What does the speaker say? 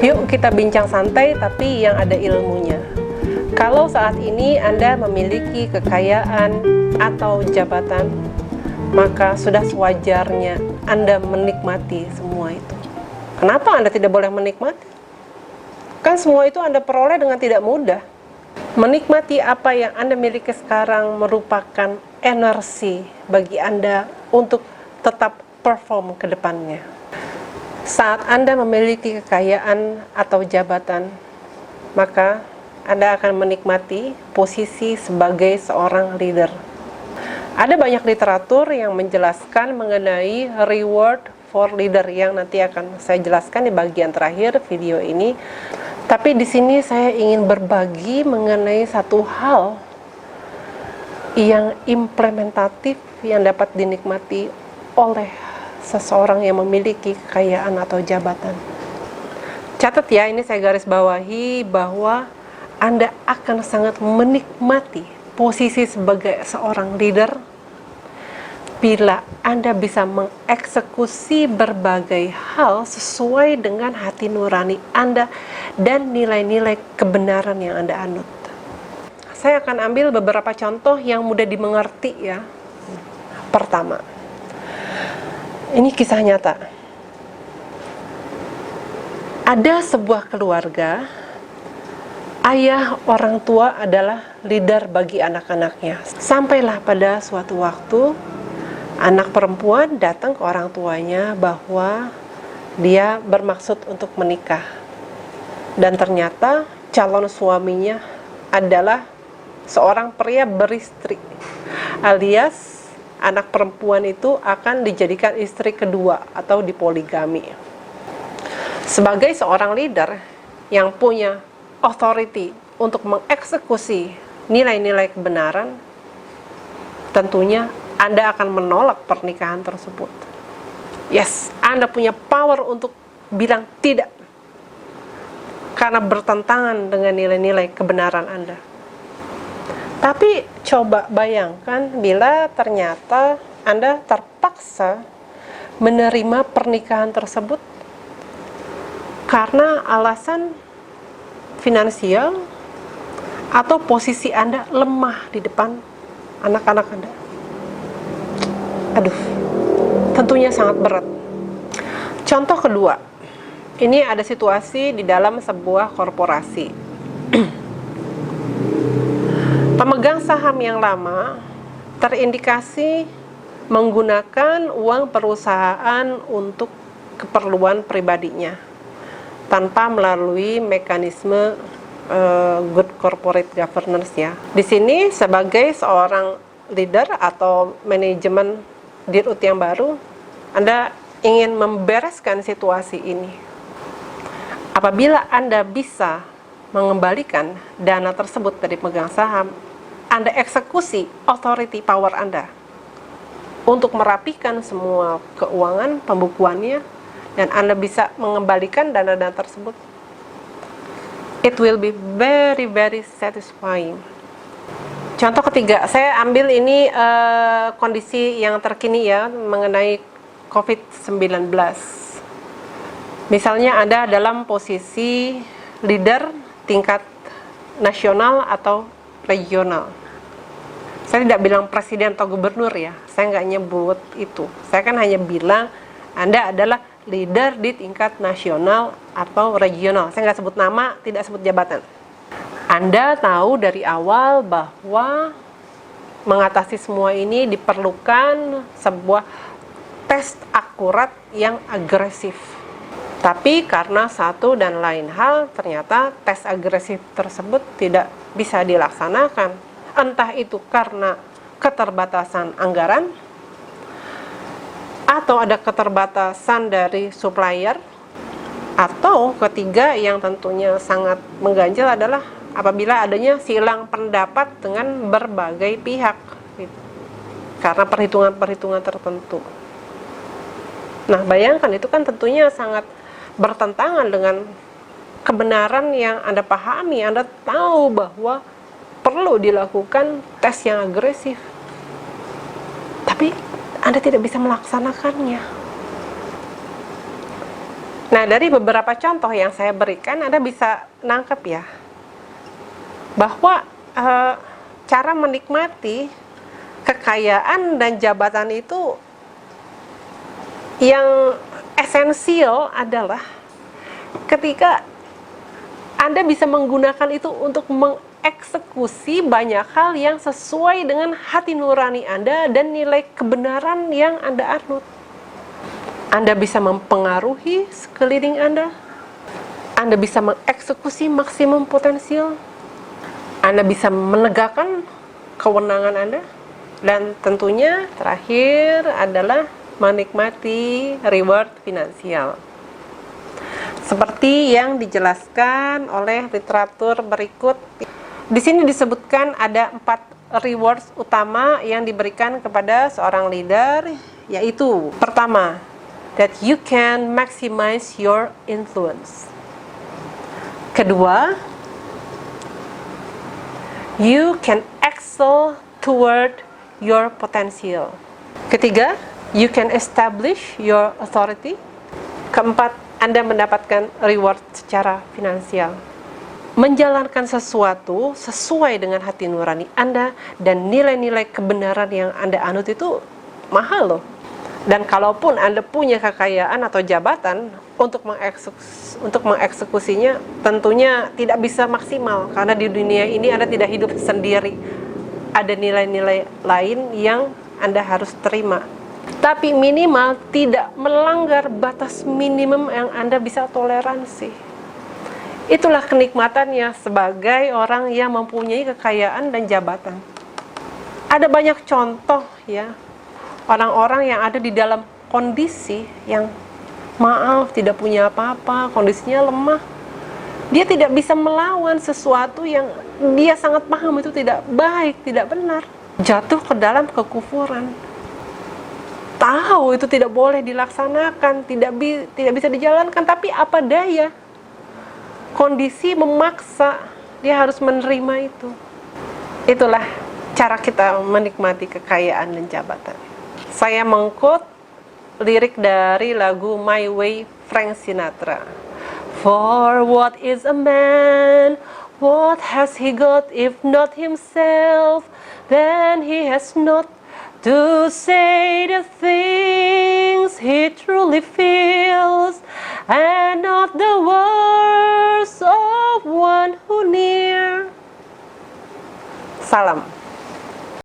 Yuk kita bincang santai tapi yang ada ilmunya. Kalau saat ini Anda memiliki kekayaan atau jabatan, maka sudah sewajarnya Anda menikmati semua itu. Kenapa Anda tidak boleh menikmati? Kan semua itu Anda peroleh dengan tidak mudah. Menikmati apa yang Anda miliki sekarang merupakan energi bagi Anda untuk tetap perform ke depannya. Saat Anda memiliki kekayaan atau jabatan, maka Anda akan menikmati posisi sebagai seorang leader. Ada banyak literatur yang menjelaskan mengenai reward for leader yang nanti akan saya jelaskan di bagian terakhir video ini. Tapi di sini saya ingin berbagi mengenai satu hal yang implementatif yang dapat dinikmati oleh seseorang yang memiliki kekayaan atau jabatan. Catat ya, ini saya garis bawahi bahwa Anda akan sangat menikmati posisi sebagai seorang leader bila Anda bisa mengeksekusi berbagai hal sesuai dengan hati nurani Anda dan nilai-nilai kebenaran yang Anda anut. Saya akan ambil beberapa contoh yang mudah dimengerti ya. Pertama, ini kisah nyata. Ada sebuah keluarga, ayah orang tua adalah leader bagi anak-anaknya. Sampailah pada suatu waktu, anak perempuan datang ke orang tuanya bahwa dia bermaksud untuk menikah. Dan ternyata calon suaminya adalah seorang pria beristri, alias anak perempuan itu akan dijadikan istri kedua atau dipoligami. Sebagai seorang leader yang punya authority untuk mengeksekusi nilai-nilai kebenaran, tentunya Anda akan menolak pernikahan tersebut. Yes, Anda punya power untuk bilang tidak karena bertentangan dengan nilai-nilai kebenaran Anda. Tapi coba bayangkan bila ternyata Anda terpaksa menerima pernikahan tersebut karena alasan finansial atau posisi Anda lemah di depan anak-anak Anda. Aduh, tentunya sangat berat. Contoh kedua, ini ada situasi di dalam sebuah korporasi. Pemegang saham yang lama terindikasi menggunakan uang perusahaan untuk keperluan pribadinya tanpa melalui mekanisme good corporate governance ya. Di sini sebagai seorang leader atau manajemen dirut yang baru, Anda ingin membereskan situasi ini. Apabila Anda bisa mengembalikan dana tersebut dari pemegang saham, Anda eksekusi authority power Anda untuk merapikan semua keuangan, pembukuannya, dan Anda bisa mengembalikan dana-dana tersebut. It will be very, very satisfying. Contoh ketiga, saya ambil ini kondisi yang terkini ya mengenai COVID-19. Misalnya Anda dalam posisi leader tingkat nasional atau regional. Saya tidak bilang presiden atau gubernur ya, saya nggak nyebut itu. Saya kan hanya bilang Anda adalah leader di tingkat nasional atau regional. Saya nggak sebut nama, tidak sebut jabatan. Anda tahu dari awal bahwa mengatasi semua ini diperlukan sebuah tes akurat yang agresif. Tapi karena satu dan lain hal, ternyata tes agresif tersebut tidak bisa dilaksanakan. Entah itu karena keterbatasan anggaran, atau ada keterbatasan dari supplier, atau ketiga yang tentunya sangat mengganjal adalah apabila adanya silang pendapat dengan berbagai pihak karena perhitungan-perhitungan tertentu. Nah, bayangkan itu kan tentunya sangat bertentangan dengan kebenaran yang Anda pahami. Anda tahu bahwa perlu dilakukan tes yang agresif, tapi Anda tidak bisa melaksanakannya. Nah, dari beberapa contoh yang saya berikan, Anda bisa nangkep ya, bahwa cara menikmati kekayaan dan jabatan itu yang esensial adalah ketika Anda bisa menggunakan itu untuk mengeksekusi banyak hal yang sesuai dengan hati nurani Anda dan nilai kebenaran yang Anda anut. Anda bisa mempengaruhi sekeliling Anda bisa mengeksekusi maksimum potensial, Anda bisa menegakkan kewenangan Anda, dan tentunya terakhir adalah menikmati reward finansial. Seperti yang dijelaskan oleh literatur berikut. Di sini disebutkan ada 4 rewards utama yang diberikan kepada seorang leader, yaitu pertama, that you can maximize your influence. Kedua, you can excel toward your potential. Ketiga, you can establish your authority. Keempat, Anda mendapatkan reward secara finansial. Menjalankan sesuatu sesuai dengan hati nurani Anda dan nilai-nilai kebenaran yang Anda anut itu mahal loh. Dan kalaupun Anda punya kekayaan atau jabatan, untuk mengeksekusinya tentunya tidak bisa maksimal, karena di dunia ini Anda tidak hidup sendiri. Ada nilai-nilai lain yang Anda harus terima. Tapi minimal tidak melanggar batas minimum yang Anda bisa toleransi. Itulah kenikmatannya sebagai orang yang mempunyai kekayaan dan jabatan. Ada banyak contoh ya, orang-orang yang ada di dalam kondisi yang maaf, tidak punya apa-apa, kondisinya lemah. Dia tidak bisa melawan sesuatu yang dia sangat paham itu tidak baik, tidak benar. Jatuh ke dalam kekufuran. Tahu itu tidak boleh dilaksanakan, tidak bisa dijalankan, tapi apa daya? Kondisi memaksa, dia harus menerima itu. Itulah cara kita menikmati kekayaan dan jabatan. Saya mengquote lirik dari lagu My Way Frank Sinatra. For what is a man? What has he got if not himself? Then he has not to say the things he truly feels, and not the words of one who near. Salam.